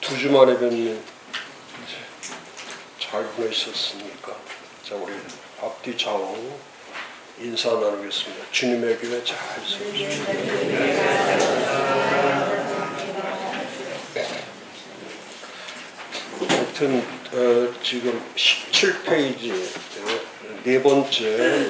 두 주 만에 뵙는 잘 보내셨습니까? 자, 우리 앞뒤 좌우 인사 나누겠습니다. 주님의 교회 잘 세우십시오. 하여튼 지금 17페이지 네 번째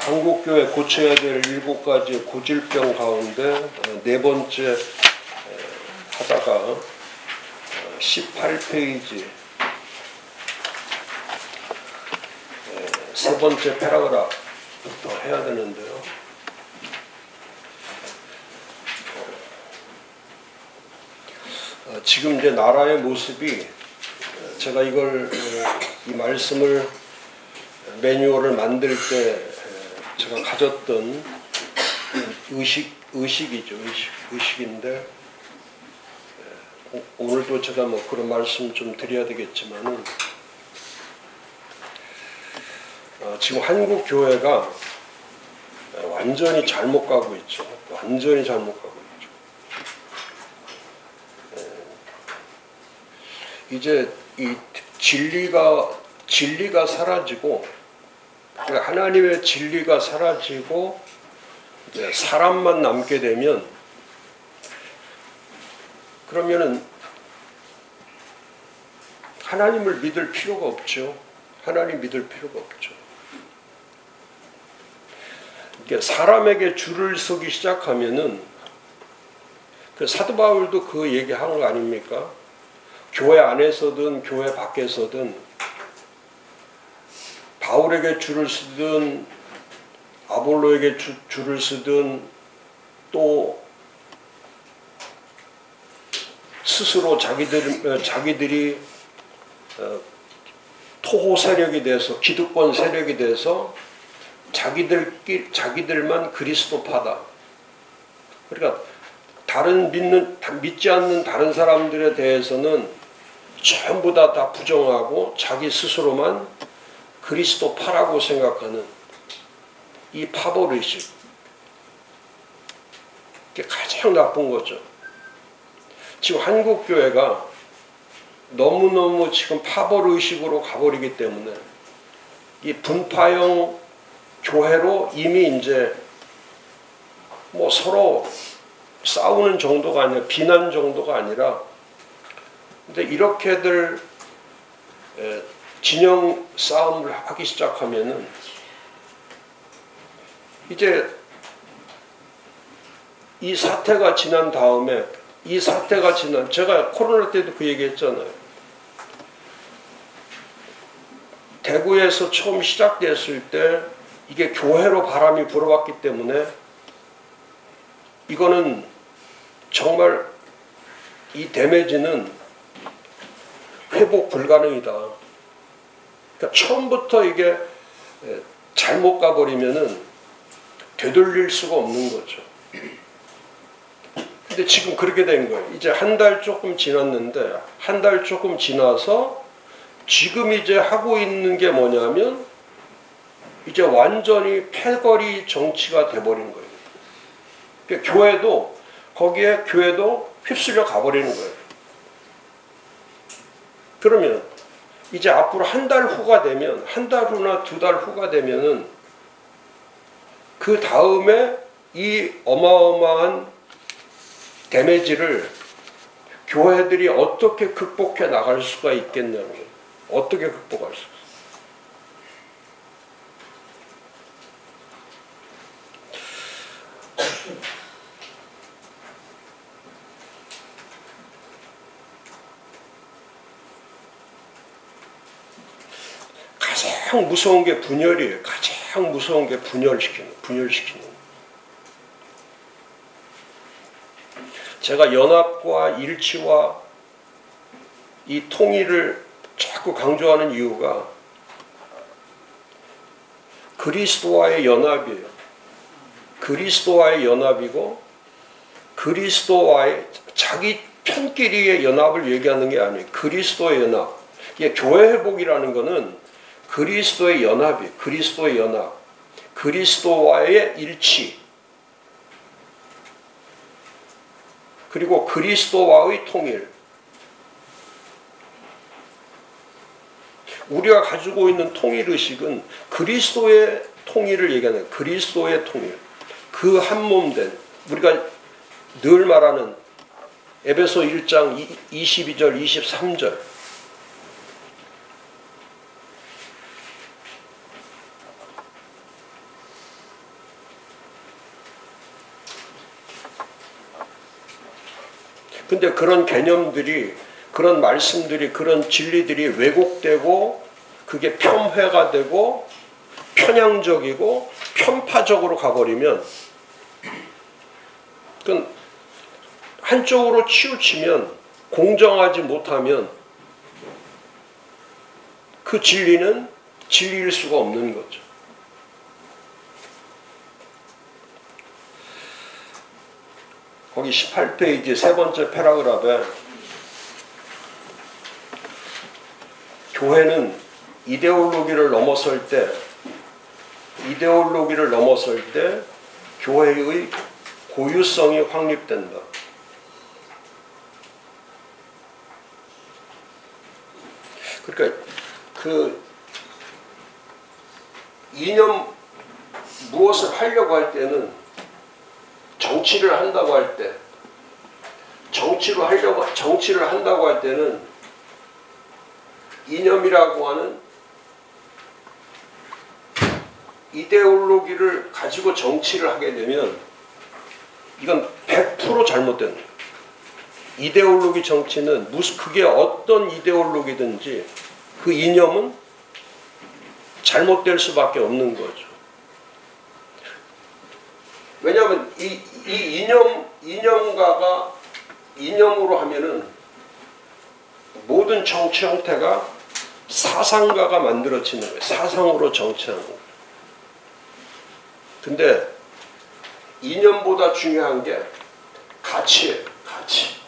한국교회 고쳐야 될 7가지 고질병 가운데 네 번째 하다가 18페이지 세 번째 패러그래프부터 해야 되는데요. 지금 이제 나라의 모습이 제가 이 말씀을 매뉴얼을 만들 때 제가 가졌던 의식인데 오늘도 제가 뭐 그런 말씀 좀 드려야 되겠지만은 지금 한국 교회가 완전히 잘못 가고 있죠. 완전히 잘못 가고 있죠. 이제 이 진리가 사라지고 하나님의 진리가 사라지고 이제 사람만 남게 되면 그러면은 하나님을 믿을 필요가 없죠. 하나님 믿을 필요가 없죠. 이게 사람에게 줄을 서기 시작하면은 그 사도 바울도 그 얘기한 거 아닙니까? 교회 안에서든 교회 밖에서든 바울에게 줄을 쓰든 아볼로에게 줄을 쓰든 또 스스로 자기들이 토호 세력이 돼서 기득권 세력이 돼서 자기들만 그리스도파다. 그러니까 믿지 않는 다른 사람들에 대해서는 전부 다 부정하고 자기 스스로만 그리스도파라고 생각하는 이 파벌의식, 이게 가장 나쁜 거죠. 지금 한국 교회가 너무너무 지금 파벌의식으로 가버리기 때문에 이 분파형 교회로 이미 이제 뭐 서로 싸우는 정도가 아니라 비난 정도가 아니라 근데 이렇게들 진영 싸움을 하기 시작하면은 이제 이 사태가 지난 다음에 제가 코로나 때도 그 얘기 했잖아요. 대구에서 처음 시작됐을 때 이게 교회로 바람이 불어왔기 때문에 이거는 정말 이 데미지는 회복 불가능이다. 그러니까 처음부터 이게 잘못 가버리면은 되돌릴 수가 없는 거죠. 근데 지금 그렇게 된 거예요. 이제 한 달 조금 지났는데 한 달 조금 지나서 지금 이제 하고 있는 게 뭐냐면 이제 완전히 패거리 정치가 돼버린 거예요. 그러니까 교회도 휩쓸려 가버리는 거예요. 그러면 이제 앞으로 한 달 후가 되면 한 달 후나 두 달 후가 되면은 그 다음에 이 어마어마한 데미지를 교회들이 어떻게 극복해 나갈 수가 있겠냐는 거예요. 어떻게 극복할 수 있어요. 가장 무서운 게 분열이에요. 가장 무서운 게 분열시키는. 제가 연합과 일치와 이 통일을 자꾸 강조하는 이유가 그리스도와의 연합이에요. 그리스도와의 연합이고 그리스도와의 자기 편끼리의 연합을 얘기하는 게 아니에요. 그리스도의 연합. 이게 교회 회복이라는 거는 그리스도의 연합이에요. 그리스도의 연합. 그리스도와의 일치. 그리고 그리스도와의 통일. 우리가 가지고 있는 통일의식은 그리스도의 통일을 얘기하는 거예요. 그리스도의 통일. 그 한 몸 된, 우리가 늘 말하는 에베소 1장 22절 23절. 근데 그런 개념들이, 그런 말씀들이, 그런 진리들이 왜곡되고 그게 폄훼가 되고 편향적이고 편파적으로 가버리면, 그건 한쪽으로 치우치면, 공정하지 못하면 그 진리는 진리일 수가 없는 거죠. 거기 18페이지 세 번째 패러그래프에 교회는 이데올로기를 넘어설 때 교회의 고유성이 확립된다. 그러니까 그 이념 무엇을 하려고 할 때는, 정치를 한다고 할 때, 정치를 한다고 할 때는 이념이라고 하는 이데올로기를 가지고 정치를 하게 되면 이건 100% 잘못된 거예요. 이데올로기 정치는 그게 어떤 이데올로기든지 그 이념은 잘못될 수밖에 없는 거죠. 왜냐하면 이 이념가가 이념으로 하면은 모든 정치 형태가 사상가가 만들어지는 거예요. 사상으로 정치하는 거예요. 근데 이념보다 중요한 게 가치예요. 가치.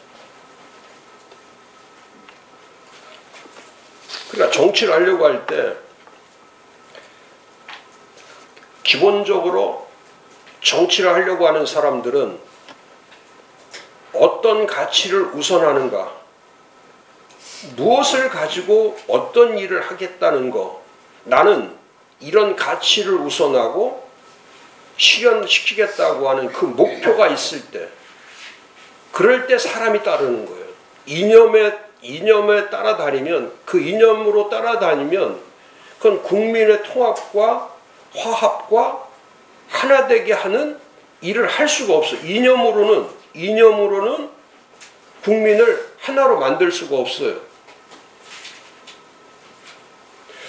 그러니까 정치를 하려고 할 때 기본적으로 정치를 하려고 하는 사람들은 어떤 가치를 우선하는가, 무엇을 가지고 어떤 일을 하겠다는 거, 나는 이런 가치를 우선하고 실현시키겠다고 하는 그 목표가 있을 때, 그럴 때 사람이 따르는 거예요. 이념에 따라다니면, 그 이념으로 따라다니면 그건 국민의 통합과 화합과 하나 되게 하는 일을 할 수가 없어요. 이념으로는 국민을 하나로 만들 수가 없어요.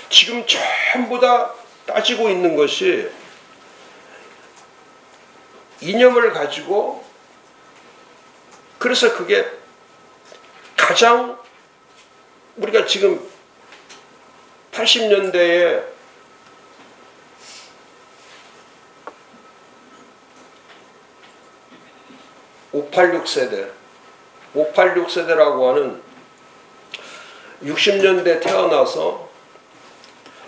지금 전부 다 따지고 있는 것이 이념을 가지고, 그래서 그게 가장, 우리가 지금 80년대에 586세대라고 하는 60년대 태어나서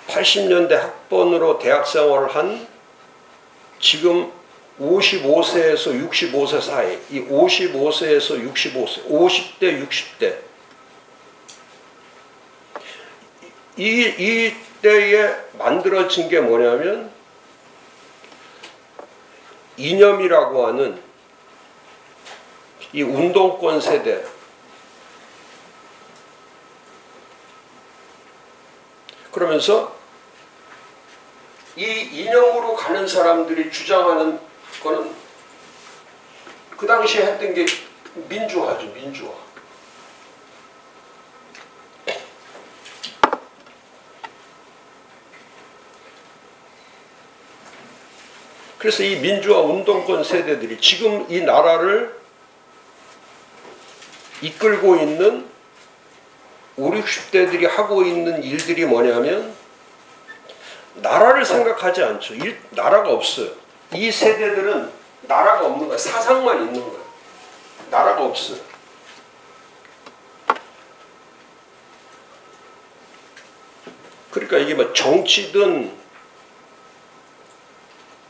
80년대 학번으로 대학 생활을 한 지금 55세에서 65세 사이, 이 55세에서 65세, 50대, 60대, 이 때에 만들어진 게 뭐냐면 이념이라고 하는 이 운동권 세대, 그러면서 이 이념으로 가는 사람들이 주장하는 거는 그 당시에 했던 게 민주화죠. 민주화. 그래서 이 민주화 운동권 세대들이 지금 이 나라를 이끌고 있는 5, 60대들이 하고 있는 일들이 뭐냐면 나라를 생각하지 않죠. 나라가 없어요. 이 세대들은 나라가 없는 거야. 사상만 있는 거야. 나라가 없어요. 그러니까 이게 뭐 정치든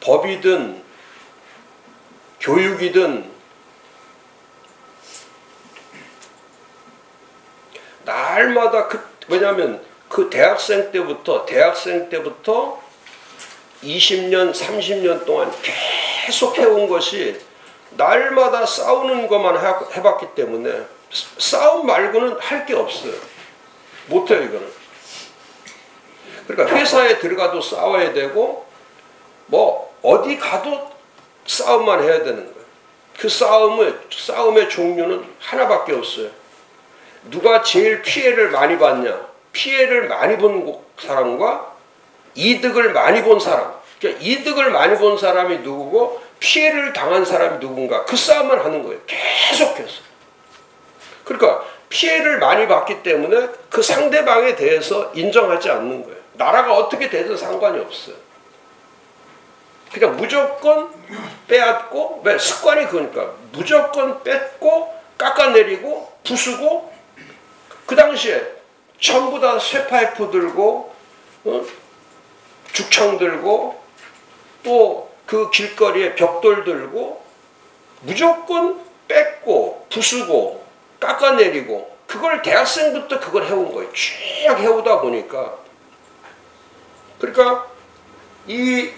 법이든 교육이든 날마다 왜냐하면 그 대학생 때부터 20년, 30년 동안 계속 해온 것이 날마다 싸우는 것만 해봤기 때문에 싸움 말고는 할 게 없어요. 못해요, 이거는. 그러니까 회사에 들어가도 싸워야 되고 뭐 어디 가도 싸움만 해야 되는 거예요. 그 싸움의 종류는 하나밖에 없어요. 누가 제일 피해를 많이 봤냐? 피해를 많이 본 사람과 이득을 많이 본 사람. 그러니까 이득을 많이 본 사람이 누구고 피해를 당한 사람이 누군가. 그 싸움만 하는 거예요. 계속해서. 그러니까 피해를 많이 봤기 때문에 그 상대방에 대해서 인정하지 않는 거예요. 나라가 어떻게 되든 상관이 없어요. 그러니까 무조건 빼앗고, 왜? 습관이 그러니까 무조건 뺏고 깎아내리고 부수고. 그 당시에 전부 다 쇠파이프 들고 죽창 들고 또 그 길거리에 벽돌 들고 무조건 뺏고 부수고 깎아내리고, 그걸 대학생부터 그걸 해온 거예요. 쭉 해오다 보니까. 그러니까 이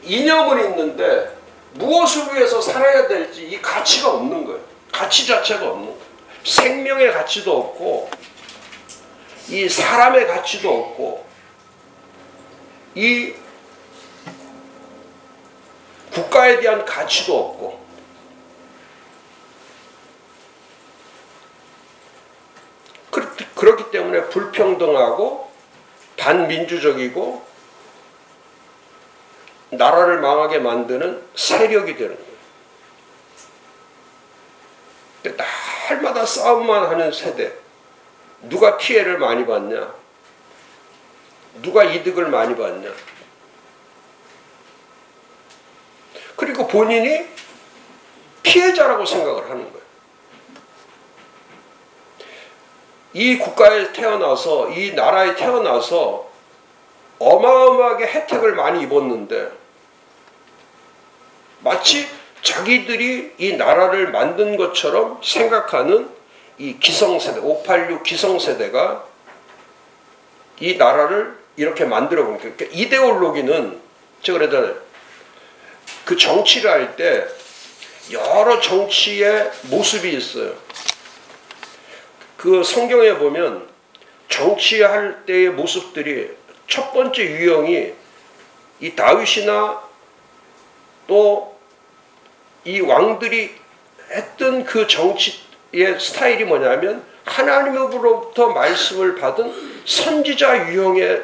이념은 있는데 무엇을 위해서 살아야 될지 이 가치가 없는 거예요. 가치 자체가 없는 거예요. 생명의 가치도 없고 이 사람의 가치도 없고 이 국가에 대한 가치도 없고. 그렇기 때문에 불평등하고 반민주적이고 나라를 망하게 만드는 세력이 되는 거예요. 날마다 싸움만 하는 세대. 누가 피해를 많이 봤냐? 누가 이득을 많이 봤냐? 그리고 본인이 피해자라고 생각을 하는 거예요. 이 국가에 태어나서, 이 나라에 태어나서 어마어마하게 혜택을 많이 입었는데 마치 자기들이 이 나라를 만든 것처럼 생각하는 이 기성세대, 586 기성세대가 이 나라를 이렇게 만들어 보니까, 그러니까 이데올로기는 제가 그러잖아요. 그 정치를 할 때 여러 정치의 모습이 있어요. 그 성경에 보면 정치할 때의 모습들이 첫 번째 유형이 이 다윗이나 또 이 왕들이 했던 그 정치의 스타일이 뭐냐면 하나님으로부터 말씀을 받은 선지자 유형의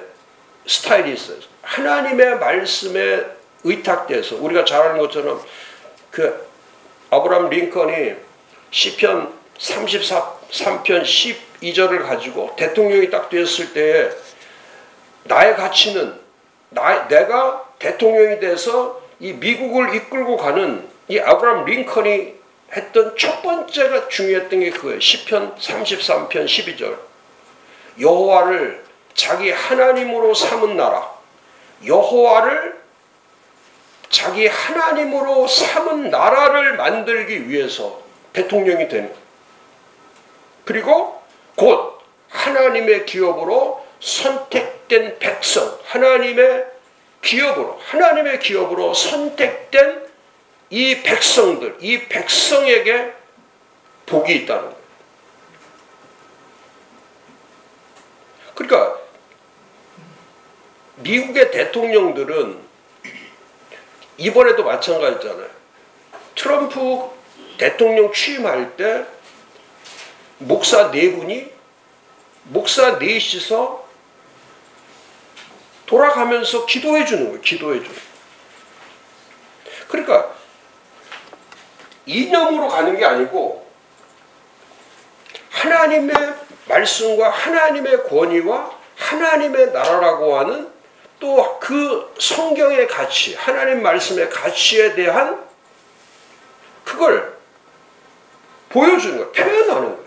스타일이 있어요. 하나님의 말씀에 의탁돼서, 우리가 잘 아는 것처럼 그 아브라함 링컨이 시편 33편 12절을 가지고 대통령이 딱 됐을 때에 나의 가치는 내가 대통령이 돼서 이 미국을 이끌고 가는 이 아브라함 링컨이 했던 첫 번째가 중요했던 게 그거예요. 시편 33편 12절. 여호와를 자기 하나님으로 삼은 나라. 여호와를 자기 하나님으로 삼은 나라를 만들기 위해서 대통령이 되는 거예요. 그리고 곧 하나님의 기업으로 선택된 백성, 하나님의 기업으로 선택된 이 백성들, 이 백성에게 복이 있다는 거예요. 그러니까 미국의 대통령들은 이번에도 마찬가지잖아요. 트럼프 대통령 취임할 때 목사 넷이서 돌아가면서 기도해 주는 거예요. 기도해 주는 거예요. 그러니까 이념으로 가는 게 아니고 하나님의 말씀과 하나님의 권위와 하나님의 나라라고 하는 또 그 성경의 가치, 하나님 말씀의 가치에 대한 그걸 보여주는 거예요. 표현하는 거예요.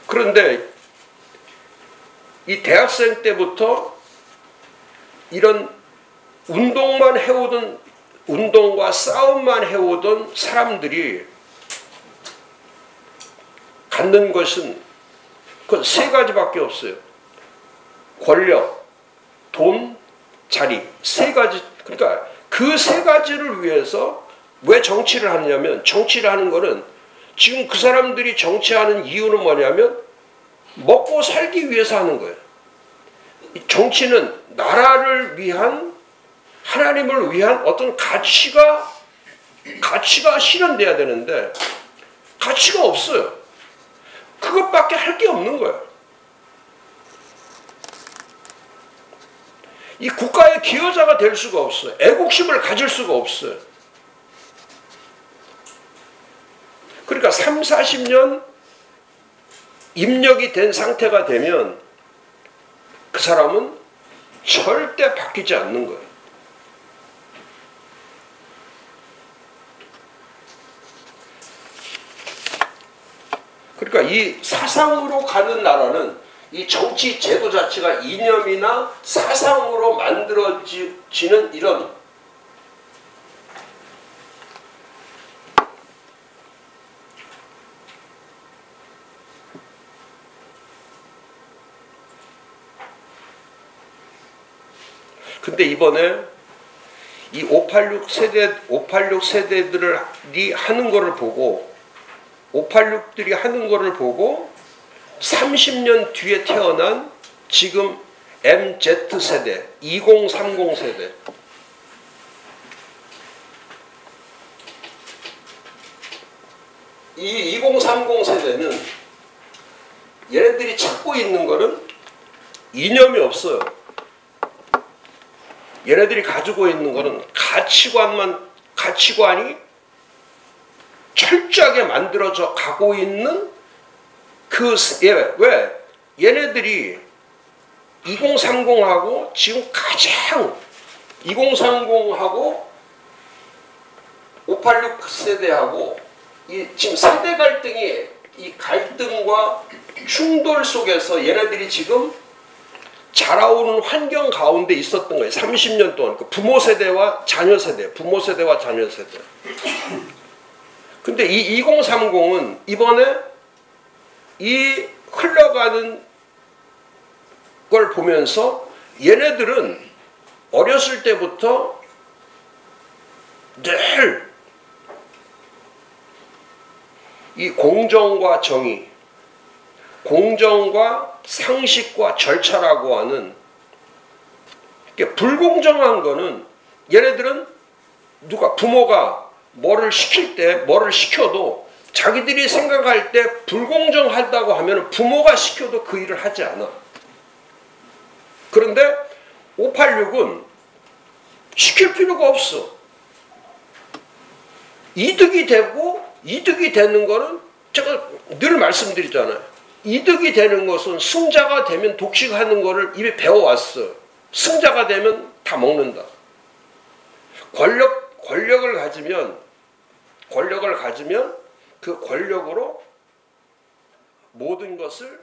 그런데 이 대학생 때부터 이런 운동만 해오던 운동과 싸움만 해오던 사람들이 갖는 것은 그 세 가지밖에 없어요. 권력, 돈, 자리. 세 가지. 그러니까 그 세 가지를 위해서 왜 정치를 하느냐면, 정치를 하는 거는 지금 그 사람들이 정치하는 이유는 뭐냐면 먹고 살기 위해서 하는 거예요. 정치는 나라를 위한, 하나님을 위한 어떤 가치가 실현돼야 되는데 가치가 없어요. 그것밖에 할 게 없는 거예요. 이 국가의 기여자가 될 수가 없어요. 애국심을 가질 수가 없어요. 그러니까 3, 40년 입력이 된 상태가 되면 그 사람은 절대 바뀌지 않는 거예요. 그러니까 이 사상으로 가는 나라는 이 정치 제도 자체가 이념이나 사상으로 만들어지는 이런 근데 이번에 이 586 세대들이 하는 거를 보고 586들이 하는 거를 보고 30년 뒤에 태어난 지금 MZ세대, 2030 세대 이 2030 세대는 얘네들이 찾고 있는 거는 이념이 없어요. 얘네들이 가지고 있는 거는 가치관이 철저하게 만들어져 가고 있는 왜 얘네들이 2030하고 지금 가장 2030하고 586 세대하고 지금 세대 갈등이 이 갈등과 충돌 속에서 얘네들이 지금 자라오는 환경 가운데 있었던 거예요. 30년 동안 부모 세대와 자녀 세대, 부모 세대와 자녀 세대. 근데 이 2030은 이번에 이 흘러가는 걸 보면서 얘네들은 어렸을 때부터 늘 이 공정과 정의, 공정과 상식과 절차라고 하는 불공정한 거는 얘네들은 부모가 뭐를 시킬 때 뭐를 시켜도 자기들이 생각할 때 불공정하다고 하면 부모가 시켜도 그 일을 하지 않아. 그런데 586은 시킬 필요가 없어. 이득이 되는 거는 제가 늘 말씀드리잖아요. 이득이 되는 것은 승자가 되면 독식하는 거를 이미 배워왔어. 승자가 되면 다 먹는다. 권력을 가지면 그 권력으로 모든 것을